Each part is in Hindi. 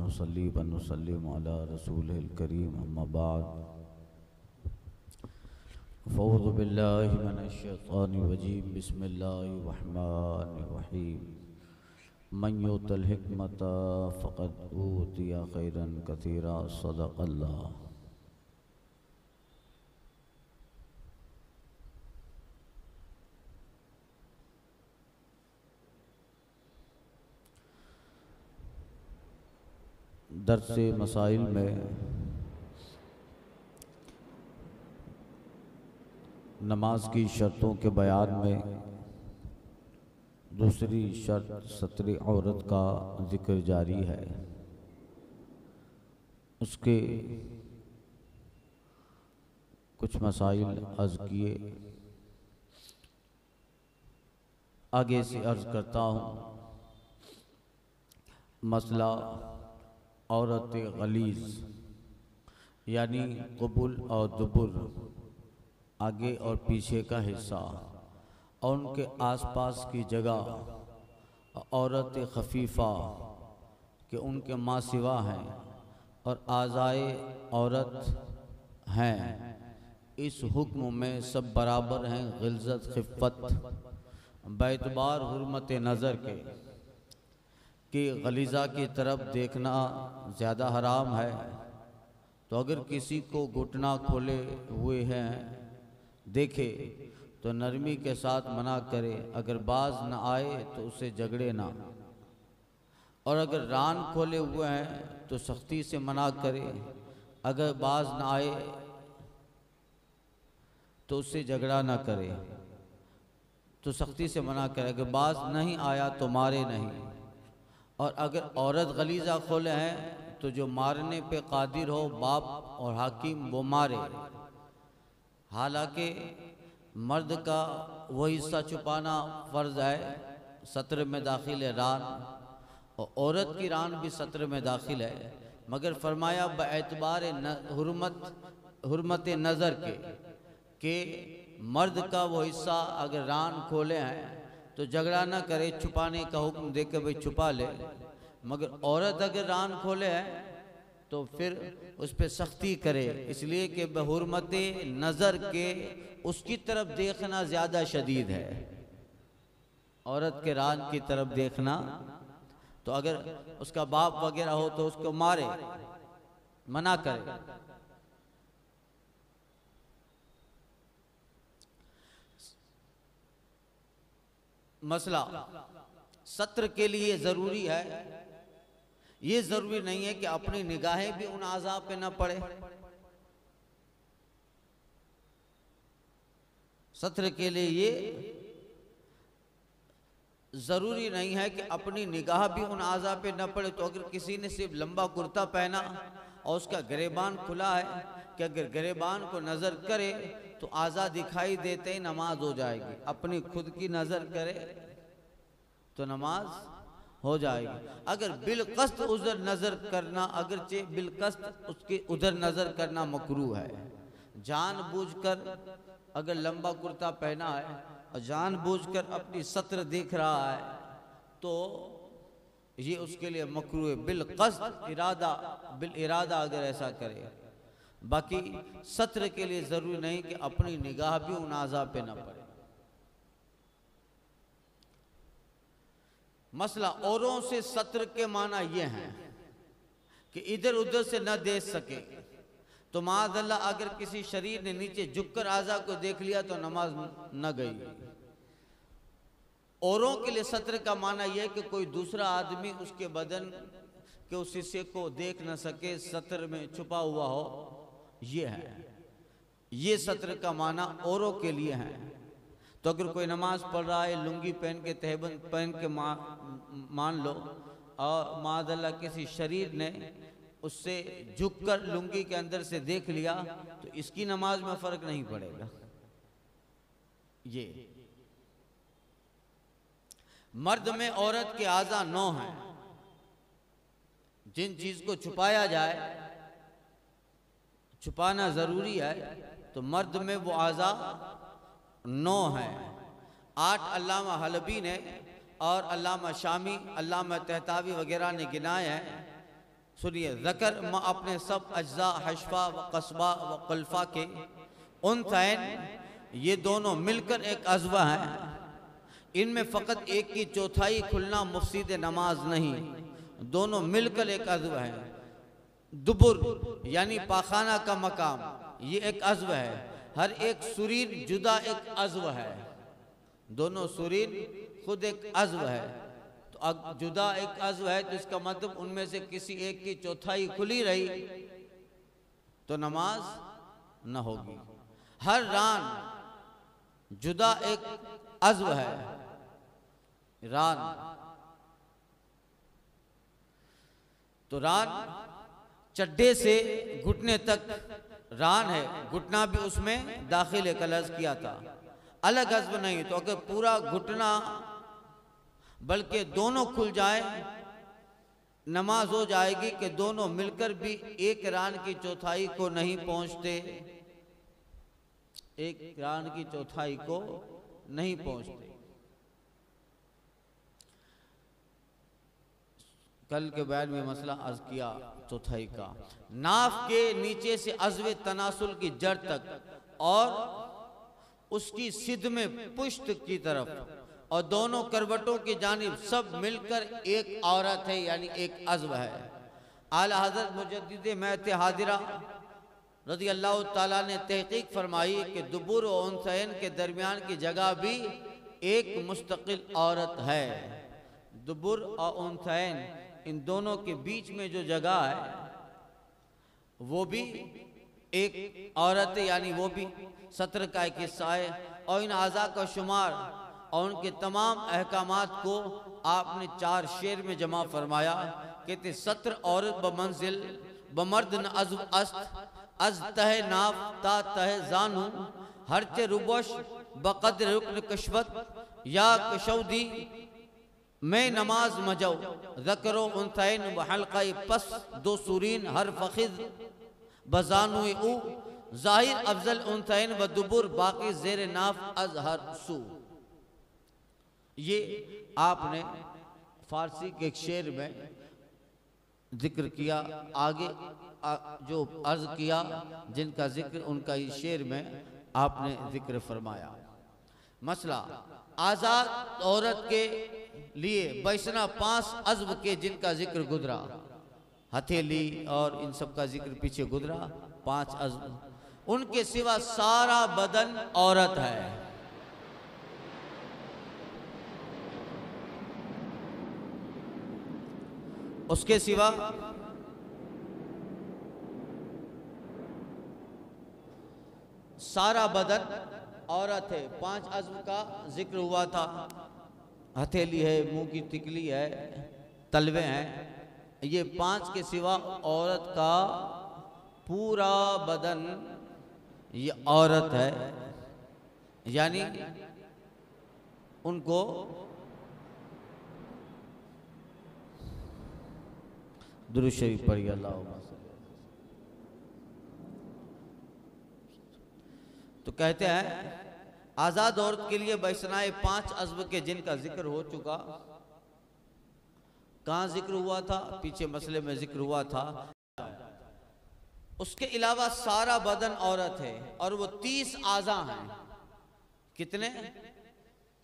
नुसल्ली व नुसल्लिम अला रसूलिल करीम अम्मा बाद फ़ऊज़ु बिल्लाहि मिनश शैतानिर रजीम बिस्मिल्लाहिर रहमानिर रहीम मन युतिल हिकमता फ़क़द ऊतिया खैरन कसीरा सदक़ल्लाह। दर्स मसाइल में नमाज की शर्तों के बयान में दूसरी शर्त सत्र औरत का जिक्र जारी है। उसके कुछ मसाइल अर्ज़ किए, आगे से अर्ज़ करता हूँ। मसला औरत गलीज़ यानी क़ुबुल और दुबुर, आगे और पीछे का हिस्सा और उनके आसपास की जगह, औरत खफीफ़ा कि उनके माँ सिवा हैं और आज़ाए औरत हैं। इस हुक्म में सब बराबर हैं गिल्ज़त खिफ़्फ़त बेतबार हुर्मत नज़र के कि गलीज़ा की तरफ देखना ज़्यादा हराम है। तो अगर किसी को घुटना खोले हुए हैं देखे तो नरमी के साथ मना करे, अगर बाज न आए तो उससे झगड़े ना, और अगर रान खोले हुए हैं तो सख्ती से मना करे, अगर बाज न आए तो उससे झगड़ा ना करे, तो सख्ती से मना करे, अगर बाज नहीं आया तो मारे नहीं। और अगर औरत गलीज़ा खोले हैं तो जो मारने पे कादिर हो बाप और हाकिम वो मारे। हालांकि मर्द का वो हिस्सा छुपाना फ़र्ज़ है, सत्र में दाखिल है रान, और औरत की रान भी सत्र में दाखिल है, मगर फरमाया बएतबार हुर्मत नज़र के मर्द का वो हिस्सा अगर रान खोले हैं तो झगड़ा ना करे, छुपाने का हुक्म दे के भाई छुपा ले। मगर औरत अगर रान खोले है तो फिर उस पर सख्ती करे, इसलिए कि बहुरमत नज़र के उसकी तरफ देखना ज़्यादा शदीद है, औरत के रान की तरफ देखना। तो अगर उसका बाप वगैरह हो तो उसको मारे, मना करे। मसला सत्र के लिए ज़रूरी है, ये ज़रूरी नहीं है कि अपनी निगाहें भी उन आज़ा पे न पड़े। सत्र के लिए ये ज़रूरी नहीं है कि अपनी निगाह भी उन आज़ा पे न पड़े। तो अगर किसी ने सिर्फ लंबा कुर्ता पहना और उसका गिरेबान खुला है कि अगर गिरेबान को नज़र करे तो आज़ा दिखाई देते ही नमाज हो जाएगी, अपनी खुद की नज़र करे तो नमाज हो जाएगी। अगर बिलकस्त उधर नज़र करना, अगरचे बिलकस्त उसके उधर नज़र करना मकरूह है, जानबूझकर अगर लंबा कुर्ता पहना है और जानबूझकर अपनी सत्र देख रहा है तो ये उसके लिए मकरूह है, बिलकस्त बिल इरादा अगर ऐसा करे। बाकी सत्र के लिए ज़रूरी नहीं कि अपनी निगाह भी उन आज़ा पे न पड़े। मसला औरों से सत्र के माना ये हैं कि इधर उधर से न देख सके। तो माज़अल्लाह अगर किसी शरीर ने नीचे झुककर आज़ा को देख लिया तो नमाज न गई। औरों के लिए सत्र का माना यह है कि कोई दूसरा आदमी उसके बदन के उस हिस्से को देख न सके, सत्र में छुपा हुआ हो, ये है, ये सत्र का माना औरों के लिए है। तो अगर कोई नमाज पढ़ रहा है लुंगी पहन के, तहबंद पहन के मान लो, और माज़अल्लाह किसी शरीर ने उससे झुककर लुंगी के अंदर से देख लिया तो इसकी नमाज में फ़र्क नहीं पड़ेगा। ये मर्द में औरत के आज़ा 9 हैं, जिन चीज़ को छुपाया जाए, छुपाना ज़रूरी है, तो मर्द में वो आज़ा 9 हैं। 8 अल्लामा हलबी ने और अल्लामा शामी, अल्लामा तहतावी वगैरह ने गिनाए हैं सुनिए, ज़कर माँ अपने सब अज्जा हशफा व कस्बा व कल्फा के उनसैन, ये दोनों मिलकर एक अज़वा हैं। इनमें फ़कत एक की चौथाई खुलना मुफसीद नमाज नहीं, दोनों मिलकर एक अज़वा है। दुबुर यानी पाखाना का मकाम, ये एक अज़व है। हर एक सुरीन जुदा एक अज़व है, दोनों सुरीन खुद एक अज़व है। तो जुदा एक अज़व है, तो इसका मतलब उनमें से किसी एक की चौथाई खुली रही तो नमाज न होगी। हर रान जुदा एक अज़व है। रान, तो रान चड्डे से घुटने तक रान है, घुटना भी उसमें दाखिल है, कलज किया था, अलग अज़्व नहीं। तो अगर पूरा घुटना बल्कि दोनों खुल जाए, नमाज हो जाएगी कि दोनों मिलकर भी एक रान की चौथाई को नहीं पहुंचते, एक रान की चौथाई को नहीं पहुंचते। कल के बयान में मसला अर्ज किया चौथाई का। नाफ के नीचे से अज़्व तनासुल की जड़ तक और उसकी सिद में पुश्त की तरफ और दोनों करवटों की जानिब सब मिलकर एक औरत है, यानी एक अज़्व है। आला हज़रत मुजद्दिद महत हादिरा रज़ी अल्लाह ताला ने तहकीक फरमाई कि दुबुर और उनसैन के दरमियान की जगह भी एक मुस्तकिल औरत है। दुबुर और उनसैन, इन दोनों के बीच में जो जगह है वो भी एक औरत है, यानी वो भी सत्र का एक हिस्सा है। और इन आज़ा का शुमार और उनके तमाम अहकामात को आपने 4 शेर में जमा फरमाया। कहते सत्र औरत बमंजिल बमर्द न अज़्व अस्त अज तह नाफ ता तह जानू हरचे रुबश बकद्र रुकन कशवत या कशौदी मैं नमाज मजो ज़करो उनसैन व हल्क़ाए पस दो सुरीन हर फ़खिज़ बजानु ऊ ज़ाहिर अफजल उनसैन व दुबुर बाकी ज़ेर नाफ अज हर सू। ये आपने फारसी के एक शेर में जिक्र किया। आगे जो अर्ज किया जिनका जिक्र उनका इस शेर में आपने जिक्र फरमाया। मसला आज़ाद औरत के लिए बैसना 5 अज़्व के जिनका जिक्र गुजरा, हथेली और इन सब का जिक्र पीछे गुजरा। 5 अज़्व, उनके सिवा सारा बदन औरत है। उसके सिवा सारा बदन औरत है। 5 अज़्व का जिक्र हुआ था, हथेली है, मुंह की तिकली है, तलवे हैं। ये 5 के सिवा औरत का पूरा बदन ये औरत है, यानी उनको दुरूद शरीफ पढ़िए। अल्लाह तो कहते हैं आज़ाद औरत के लिए बैसनाए 5 अज़्व के जिनका जिक्र हो चुका। कहाँ जिक्र हुआ था? पीछे मसले में जिक्र हुआ था। उसके अलावा सारा बदन औरत है और वो 30 आज़ा हैं। कितने?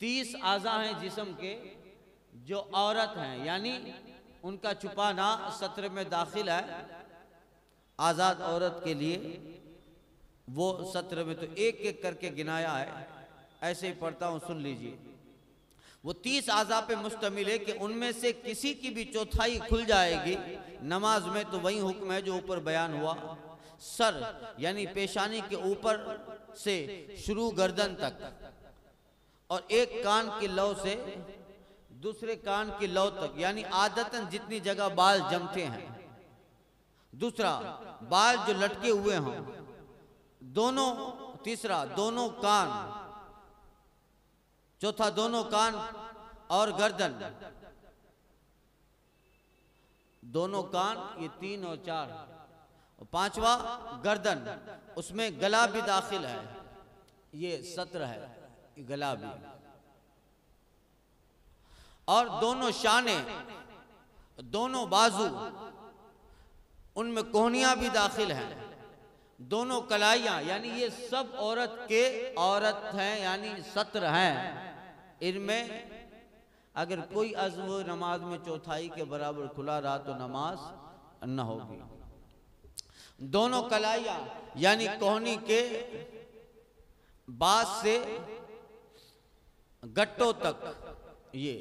30 आज़ा हैं जिस्म के जो औरत हैं, यानी उनका छुपाना सत्र में दाखिल है। आज़ाद औरत के लिए वो सत्र में तो एक एक करके गिनाया है, ऐसे ही पढ़ता हूं, सुन लीजिए। वो 30 आज़ा पे मुश्तमिल है कि उनमें से किसी की भी चौथाई खुल जाएगी नमाज में तो वही हुक्म है जो ऊपर बयान हुआ। सर यानी पेशानी के ऊपर से शुरू गर्दन तक और एक कान की लौ से दूसरे कान की लौ तक, यानी आदतन जितनी जगह बाल जमते हैं। दूसरा, बाल जो लटके हुए हों दोनों। तीसरा, दोनों कान। चौथा, दोनों कान और गर्दन। दोनों कान, ये 3 और 4। और 5वां गर्दन, उसमें गला भी दाखिल है। ये सत्र है, ये गला भी। और दोनों शाने, दोनों बाजू, उनमें कोहनियाँ भी दाखिल हैं, दोनों कलाइयाँ, यानी ये सब औरत हैं, यानी सत्र हैं। इनमें अगर कोई अज़्व नमाज में चौथाई के बराबर खुला रहा तो नमाज न होगी। दोनों कलाइयाँ यानी कोहनी के बाद से गट्टों तक, ये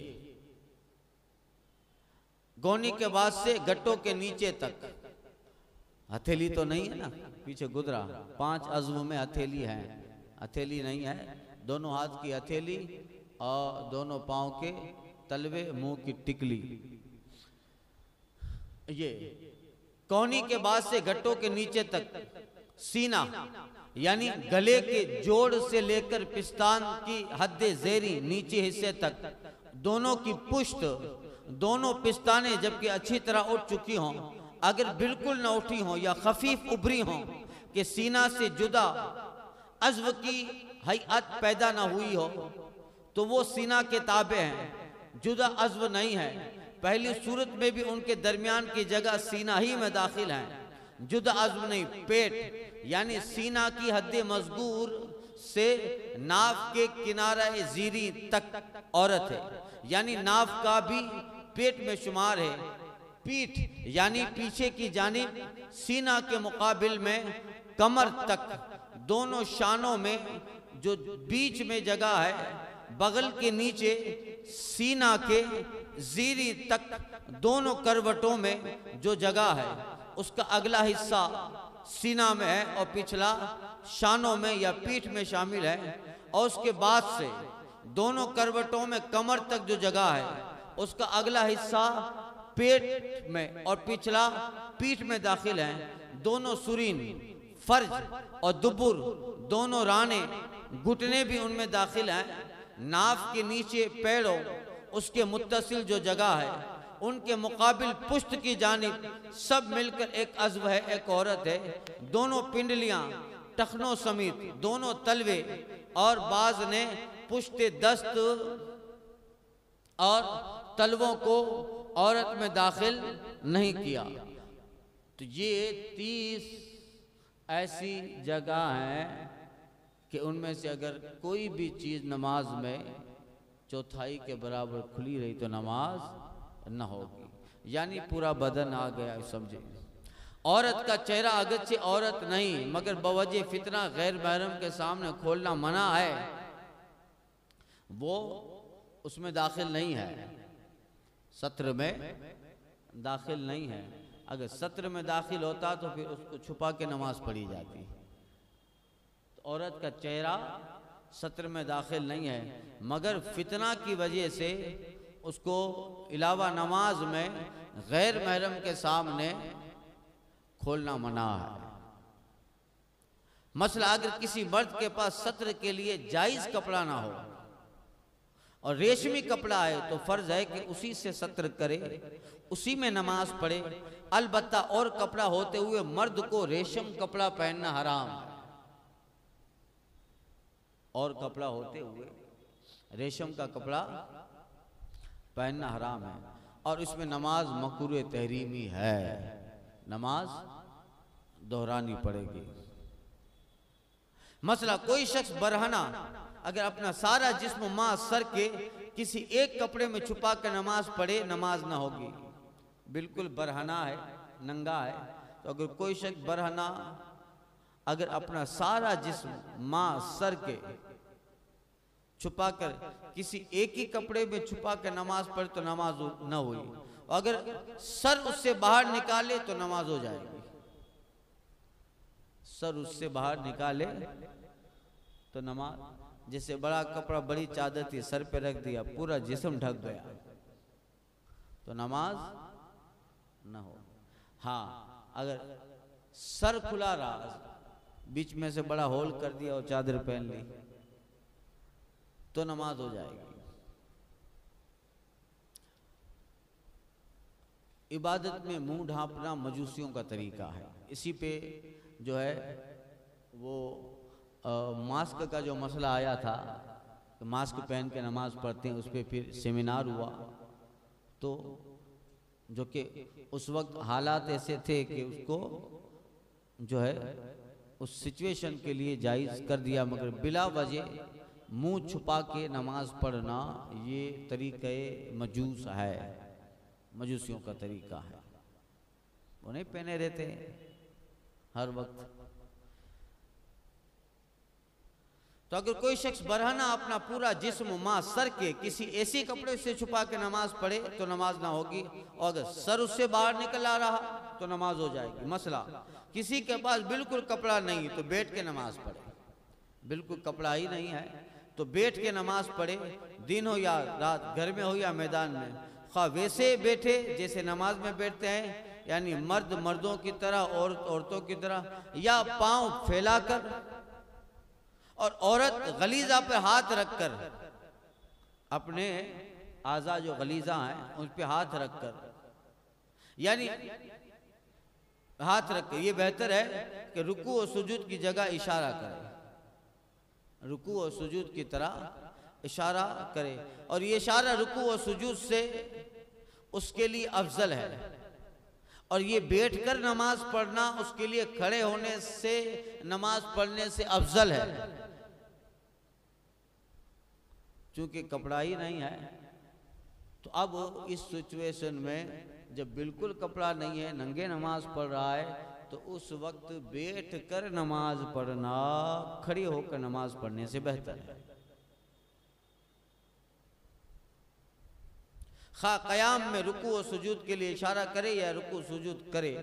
गोनी के बाद से गट्टों के नीचे तक, हथेली तो नहीं है ना, पीछे गुदरा, 5 अज़्व में हथेली है, हथेली नहीं है, दोनों हाथ की हथेली और दोनों पांव के तलवे, मुंह की टिकली। ये कोहनी के बाद से गट्टों के नीचे तक सीना यानी गले के जोड़ से लेकर पिस्तान की हद्दे ज़ेरी नीचे हिस्से तक, दोनों की पुश्त, दोनों पिस्ताने जबकि अच्छी तरह उठ चुकी हों, अगर बिल्कुल न उठी हों या खफीफ उभरी हों कि सीना से जुदा अज़्व की हैअत पैदा न हुई हो, तो वो सीना के ताबे हैं, जुदा अज़्व नहीं है। पहली सूरत में भी उनके दरमियान की जगह सीना ही में दाखिल है, जुदा अज़्व नहीं। पेट यानी सीना की हद्दे मज़गूर से नाफ के किनारा ज़ीरी तक औरत है, यानी नाफ का भी पेट में शुमार है। पीठ यानी पीछे की जानिब सीना के मुकाबिल में कमर तक, दोनों शानों में जो बीच में जगह है, बगल के नीचे सीना के ज़ीरी तक, दोनों करवटों में जो जगह है उसका अगला हिस्सा सीना में है और पिछला शानों में या पीठ में शामिल है, और उसके बाद से दोनों करवटों में कमर तक जो जगह है उसका अगला हिस्सा पेट में और पिछला पीठ में दाखिल है। दोनों सुरीन, फर्ज और दुबुर, दोनों राने, घुटने भी उनमें दाखिल हैं। नाफ के नीचे पैरों उसके मुत्तसिल जो जगह है उनके मुकाबिल पुश्त की जानिब सब मिलकर एक अज़्व है, एक औरत है। दोनों पिंडलियां टखनों समेत, दोनों तलवे और बाज ने पुश्ते दस्त और तलवों को औरत में दाखिल नहीं किया। तो ये 30 ऐसी जगह हैं कि उनमें से अगर कोई भी चीज़ नमाज में चौथाई के बराबर खुली रही तो नमाज न होगी, यानी पूरा बदन आ गया, समझे। औरत का चेहरा अगरचे औरत नहीं मगर बवजह फितना गैर महरम के सामने खोलना मना है, वो उसमें दाखिल नहीं है, सत्र में दाखिल नहीं है। अगर सत्र में दाखिल होता तो फिर उसको छुपा के नमाज पढ़ी जाती। तो औरत का चेहरा सत्र में दाखिल नहीं है, मगर फितना की वजह से उसको अलावा नमाज में गैर महरम के सामने खोलना मना है। मसला अगर किसी मर्द के पास सत्र के लिए जायज कपड़ा ना हो और रेशमी कपड़ा है तो फर्ज है कि उसी से सत्र करे, उसी में नमाज पढ़े। अलबत्ता और कपड़ा होते हुए मर्द को रेशम कपड़ा पहनना हराम है, और कपड़ा होते हुए रेशम का कपड़ा पहनना हराम है, और इसमें नमाज मकरूह तहरीमी है, नमाज दोहरानी पड़ेगी। मसला कोई शख्स बरहना अगर अपना सारा जिस्म मां सर के किसी एक कपड़े में छुपा कर नमाज पढ़े, नमाज ना होगी। बिल्कुल बरहना है, नंगा है, तो अगर कोई शख्स बरहना अगर अपना सारा जिस्म मां सर के छुपा कर किसी एक ही कपड़े में छुपा कर नमाज पढ़े तो नमाज ना हुई, अगर सर उससे बाहर निकाले तो नमाज हो जाएगी। सर उससे बाहर निकाले तो नमाज, जैसे बड़ा कपड़ा बड़ी चादर थी सर पे रख दिया, पूरा जिस्म ढक गया तो नमाज न हो। हाँ, अगर सर खुला रहा, बीच में से बड़ा होल कर दिया और चादर पहन ली तो नमाज हो जाएगी। इबादत में मुंह ढांपना मजूसियों का तरीका है। इसी पे जो है वो मास्क का जो मसला आया था, तो मास्क पहन के नमाज पढ़ते हैं, उस पर फिर सेमिनार हुआ तो जो कि उस वक्त हालात ऐसे थे कि उसको जो है उस सिचुएशन के लिए जायज़ कर दिया, मगर बिला वजह मुंह छुपा के नमाज पढ़ना ये तरीक़े मजूस है, मजूसियों का तरीका है। वो नहीं पहने रहते हर वक्त। तो अगर कोई शख्स बरहना अपना पूरा जिस्म माँ सर के किसी ऐसे कपड़े से छुपा के नमाज पढ़े तो नमाज ना होगी, और अगर सर उससे बाहर निकल आ रहा तो नमाज हो जाएगी। मसला, किसी के पास बिल्कुल कपड़ा नहीं तो बैठ के नमाज पढ़े, बिल्कुल कपड़ा ही नहीं है तो बैठ के नमाज पढ़े, दिन हो या रात, घर में हो या मैदान में, खा वैसे बैठे जैसे नमाज में बैठते हैं, यानी मर्द मर्दों की तरह, औरत औरतों की तरह, या पांव फैलाकर, और औरत गलीजा पे हाथ रखकर, अपने आज़ा जो गलीजा हैं उन पे हाथ रखकर, यानी हाथ रख, ये बेहतर है कि रुकू और सुजूद की जगह इशारा करे, रुकू और सुजूद की तरह इशारा करे, और ये इशारा रुकू और सुजूद से उसके लिए अफजल है, और ये बैठकर नमाज पढ़ना उसके लिए खड़े होने से नमाज पढ़ने से अफजल है। चूंकि कपड़ा ही नहीं है तो अब इस सिचुएशन में जब बिल्कुल कपड़ा नहीं है, नंगे नमाज पढ़ रहा है, तो उस वक्त बैठ कर नमाज पढ़ना खड़ी होकर नमाज पढ़ने से बेहतर है। खा कयाम में रुकू और सुजूद के लिए इशारा करे या रुकू सुजूद करे।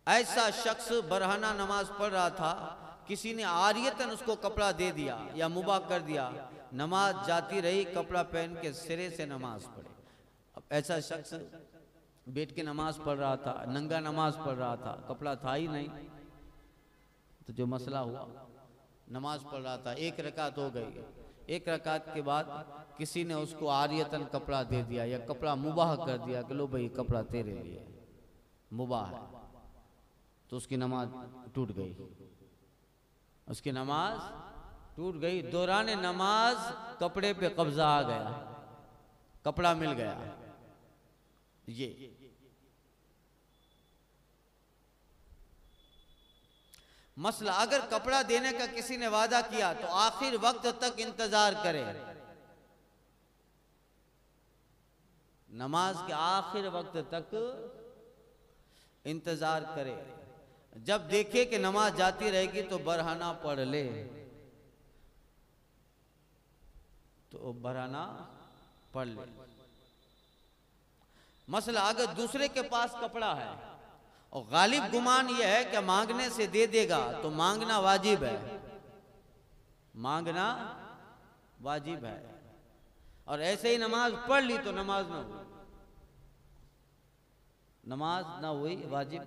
ऐसा शख्स बरहाना नमाज पढ़ रहा था, किसी ने आरियतन उसको कपड़ा दे दिया या मुबाह कर दिया, नमाज जाती रही, कपड़ा पहन के सिरे से नमाज पढ़े। अब ऐसा शख्स बैठ के नमाज पढ़ रहा था, नंगा नमाज पढ़ रहा था, कपड़ा था ही नहीं, तो जो मसला हुआ, नमाज पढ़ रहा था, एक रकात हो गई, एक रकात के बाद किसी ने उसको आरियतन कपड़ा दे दिया या कपड़ा मुबाह कर दिया कि लो भाई कपड़ा तेरे लिए मुबाह है, तो उसकी नमाज टूट गई, उसकी नमाज टूट गई। दौरान नमाज कपड़े पे कब्जा आ गया, कपड़ा मिल गया। ये मसला, अगर कपड़ा देने का किसी ने वादा किया तो आखिर वक्त तक इंतजार करे, नमाज के आखिर वक्त तक इंतजार करे, जब देखे कि नमाज जाती रहेगी तो बरहाना पढ़ ले, तो बरहाना पढ़ ले। मसला, अगर दूसरे के पास कपड़ा है और गालिब गुमान यह है कि मांगने से दे देगा तो मांगना वाजिब है, मांगना वाजिब है, और ऐसे ही नमाज पढ़ ली तो नमाज ना हुई, नमाज ना हुई, वाजिब।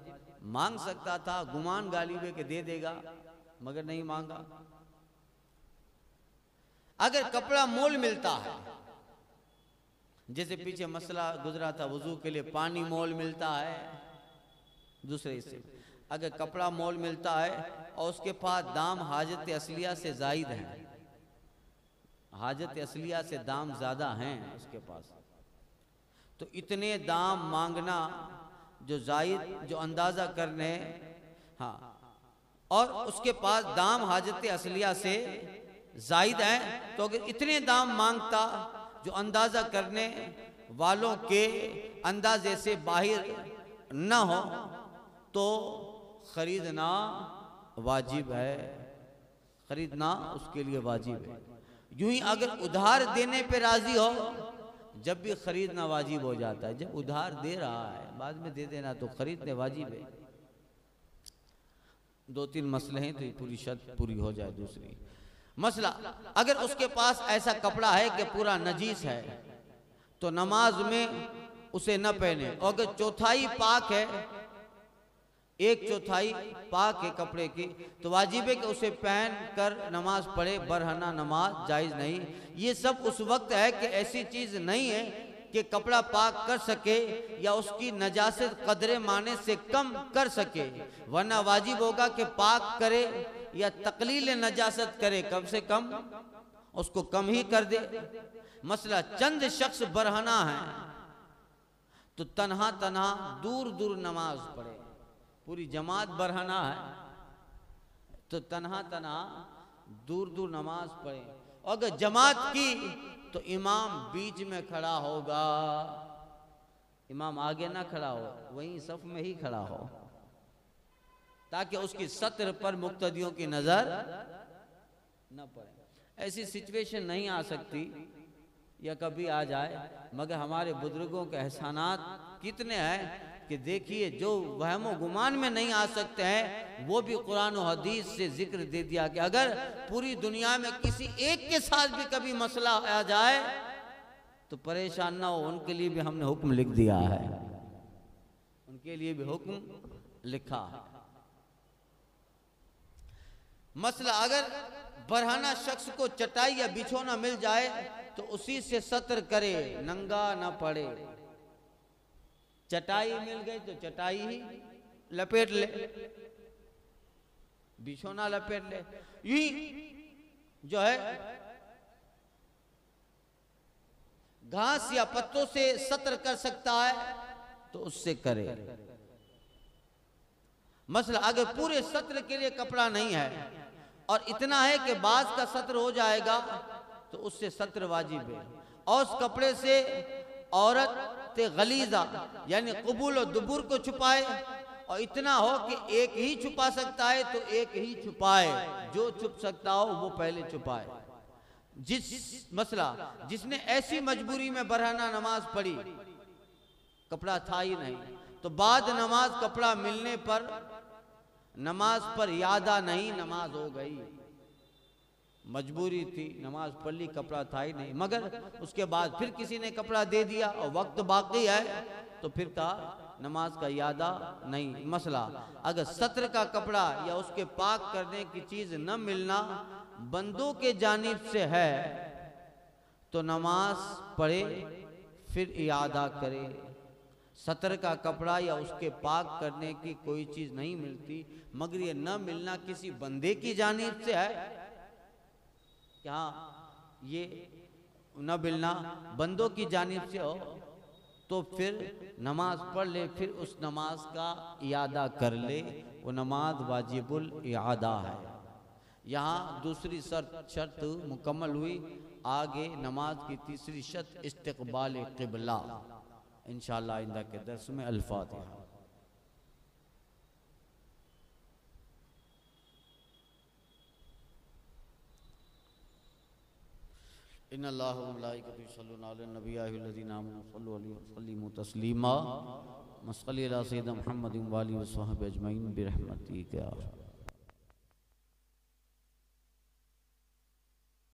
मांग सकता था, गुमान गालिब है कि दे देगा, मगर नहीं मांगा। अगर कपड़ा मोल मिलता है, जैसे पीछे मसला गुजरा था, वजू के लिए पानी मोल मिलता है दूसरे हिस्से, अगर कपड़ा मोल मिलता है और उसके पास दाम हाजत असलिया से जायद है, हाजत असलिया से दाम ज्यादा हैं उसके पास, तो इतने दाम मांगना जो जायद, जो अंदाजा करने, हाँ, और उसके पास दाम हाजत असलिया से जायद है, तो अगर इतने दाम मांगता जो अंदाजा करने वालों के अंदाजे से बाहर न हो तो खरीदना वाजिब है, खरीदना उसके लिए वाजिब है। यूं ही अगर उधार देने पे राजी हो, जब भी खरीदना वाजिब हो जाता है, जब उधार दे रहा है बाद में दे देना तो खरीदने वाजिब है। दो तीन मसले हैं तो ये पूरी शर्त पूरी हो जाए। दूसरी मसला, अगर उसके पास ऐसा कपड़ा है कि पूरा नजीस है तो नमाज में उसे न पहने, और अगर चौथाई पाक है, एक चौथाई पाक है कपड़े की, तो वाजिब है कि उसे पहन कर नमाज पढ़े, बरहना नमाज जायज़ नहीं। ये सब उस वक्त है कि ऐसी चीज़ नहीं है कि कपड़ा पाक कर सके या उसकी नजासत कदरे माने से कम कर सके, वरना वाजिब होगा कि पाक करे या तकलील नजासत करे, कम से कम उसको कम ही कर दे। मसला, चंद शख्स बरहना है तो तन्हा तन्हा दूर दूर नमाज पढ़े। पूरी जमात बरहना है तो तन्हा तन्हा दूर दूर नमाज पढ़े। अगर जमात की तो इमाम बीच में खड़ा होगा, इमाम आगे ना खड़ा हो, वहीं सफ में ही खड़ा हो, ताकि उसकी सत्र पर मुक्तदियों की नजर न पड़े। ऐसी सिचुएशन नहीं आ सकती या कभी आ जाए, मगर हमारे बुजुर्गों के एहसानात कितने हैं कि देखिए, जो वहमो गुमान में नहीं आ सकते हैं वो भी कुरान और हदीस से जिक्र दे दिया कि अगर पूरी दुनिया में किसी एक के साथ भी कभी मसला आ जाए तो परेशान ना हो, उनके लिए भी हमने हुक्म लिख दिया है, उनके लिए भी हुक्म लिखा है। मसला अगर बरहाना शख्स को चटाई या बिछौना मिल जाए तो उसी से सत्र करे, नंगा ना पड़े। चटाई मिल गई तो चटाई ही लपेट ले, बिछौना लपेट ले। यही जो है घास या पत्तों से सत्र कर सकता है तो उससे करे। मसला अगर पूरे सत्र के लिए कपड़ा नहीं है और इतना है कि बाज का सत्र हो जाएगा तो उससे सत्र वाजिब है। और उस कपड़े से औरत ते गलीजा यानी कुबूल और दुबुर को छुपाए, और इतना हो कि एक ही छुपा सकता है तो एक ही छुपाए, जो छुप सकता हो वो पहले छुपाए। जिसने ऐसी मजबूरी में बरहना नमाज पढ़ी, कपड़ा था ही नहीं, तो बाद नमाज कपड़ा मिलने पर नमाज पर यादा नहीं, नमाज हो गई। मजबूरी थी, नमाज पढ़ ली, कपड़ा था ही नहीं, मगर उसके बाद फिर किसी ने कपड़ा दे दिया और वक्त बाकी है तो फिर कहा नमाज का यादा नहीं। मसला अगर सत्र का कपड़ा या उसके पाक करने की चीज न मिलना बंदों के जानिब से है तो नमाज पढ़े फिर यादा करे। सत्र का कपड़ा या उसके पाक करने की कोई चीज नहीं मिलती, मगर ये न मिलना किसी बंदे की जानिब से है, क्या ये न मिलना बंदों की जानिब से हो तो फिर नमाज पढ़ ले, फिर उस नमाज का इयादा कर ले, वो नमाज वाजिबुल इयादा है। यहाँ दूसरी शर्त मुकम्मल हुई, आगे नमाज की तीसरी शर्त इस्तिक़बाल क़िबला। इंशाअल्लाह आइंदा के दर्स में अल-फातिहा। इन्नल्लाह व मलाइकतहु युसल्लूना अलन नबी अय्युहल्लज़ीना आमनू सल्लु अलैहि व सल्लिमू तस्लीमा। मस्सल्ली अला सय्यिदिना मुहम्मदिन व आलिहि व स्वहबिहि अजमईन बिरहमतिका।